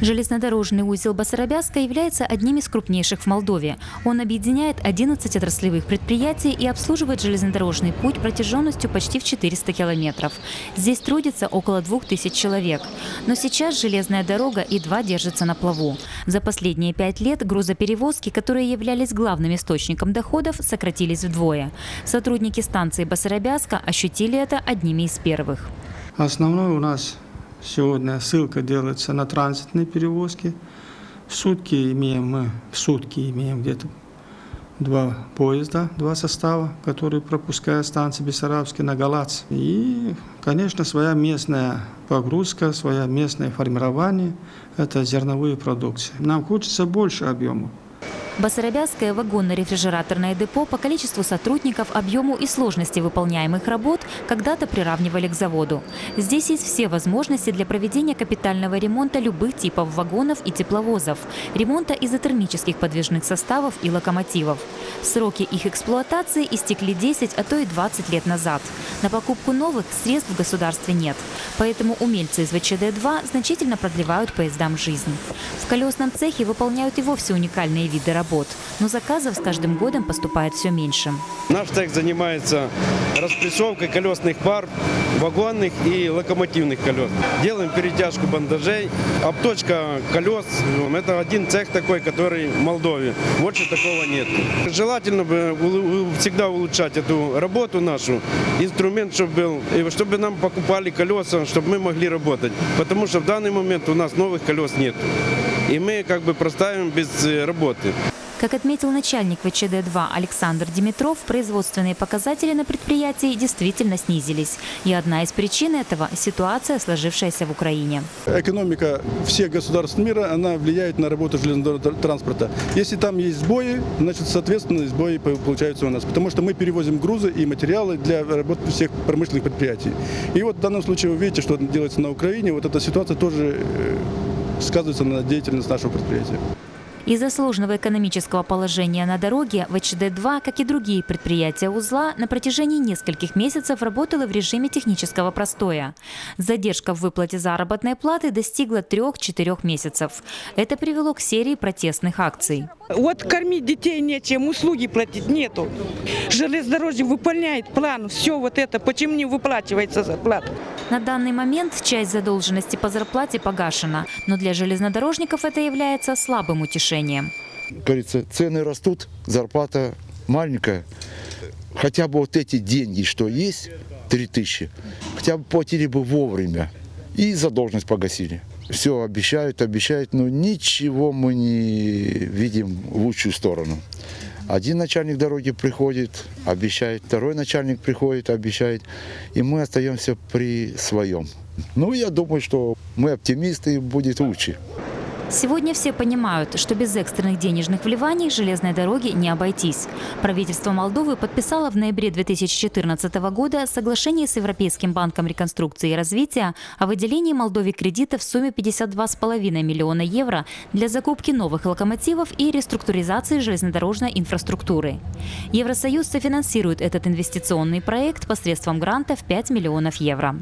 Железнодорожный узел Басарабяска является одним из крупнейших в Молдове. Он объединяет 11 отраслевых предприятий и обслуживает железнодорожный путь протяженностью почти в 400 километров. Здесь трудится около 2000 человек. Но сейчас железная дорога едва держится на плаву. За последние 5 лет грузоперевозки, которые являлись главным источником доходов, сократились вдвое. Сотрудники станции Басарабяска ощутили это одними из первых. Основной у нас сегодня ссылка делается на транзитные перевозки. В сутки имеем где-то 2 поезда, 2 состава, которые пропускают станции Бессарабский на Галац. И, конечно, своя местная погрузка, свое местное формирование – это зерновые продукции. Нам хочется больше объема. Басарабяское вагонно-рефрижераторное депо по количеству сотрудников, объему и сложности выполняемых работ когда-то приравнивали к заводу. Здесь есть все возможности для проведения капитального ремонта любых типов вагонов и тепловозов, ремонта изотермических подвижных составов и локомотивов. Сроки их эксплуатации истекли 10, а то и 20 лет назад. На покупку новых средств в государстве нет. Поэтому умельцы из ВЧД-2 значительно продлевают поездам жизнь. В колесном цехе выполняют и вовсе уникальные виды работ. Но заказов с каждым годом поступает все меньше. Наш цех занимается распрессовкой колесных пар, вагонных и локомотивных колес. Делаем перетяжку бандажей, обточка колес. Это один цех такой, который в Молдове. Больше такого нет. Желательно бы всегда улучшать эту работу нашу. Инструмент, чтобы был, и чтобы нам покупали колеса, чтобы мы могли работать. Потому что в данный момент у нас новых колес нет. И мы как бы проставим без работы. Как отметил начальник ВЧД-2 Александр Димитров, производственные показатели на предприятии действительно снизились. И одна из причин этого – ситуация, сложившаяся в Украине. Экономика всех государств мира, она влияет на работу железного транспорта. Если там есть сбои, значит, соответственно, сбои получаются у нас. Потому что мы перевозим грузы и материалы для работы всех промышленных предприятий. И вот в данном случае вы видите, что делается на Украине. Вот эта ситуация тоже сказывается на деятельность нашего предприятия. Из-за сложного экономического положения на дороге ВЧД-2, как и другие предприятия узла, на протяжении нескольких месяцев работало в режиме технического простоя. Задержка в выплате заработной платы достигла 3-4 месяцев. Это привело к серии протестных акций. Вот кормить детей нечем, услуги платить нету. Железнодорожник выполняет план, все вот это, почему не выплачивается зарплата? На данный момент часть задолженности по зарплате погашена, но для железнодорожников это является слабым утешением. Говорится, цены растут, зарплата маленькая. Хотя бы вот эти деньги, что есть, 3000, хотя бы платили бы вовремя и задолженность погасили. Все обещают, но ничего мы не видим в лучшую сторону. Один начальник дороги приходит, обещает, второй начальник приходит, обещает, и мы остаемся при своем. Ну, я думаю, что мы оптимисты, и будет лучше. Сегодня все понимают, что без экстренных денежных вливаний железной дороги не обойтись. Правительство Молдовы подписало в ноябре 2014 года соглашение с Европейским банком реконструкции и развития о выделении Молдове кредита в сумме 52,5 миллиона евро для закупки новых локомотивов и реструктуризации железнодорожной инфраструктуры. Евросоюз софинансирует этот инвестиционный проект посредством гранта в 5 миллионов евро.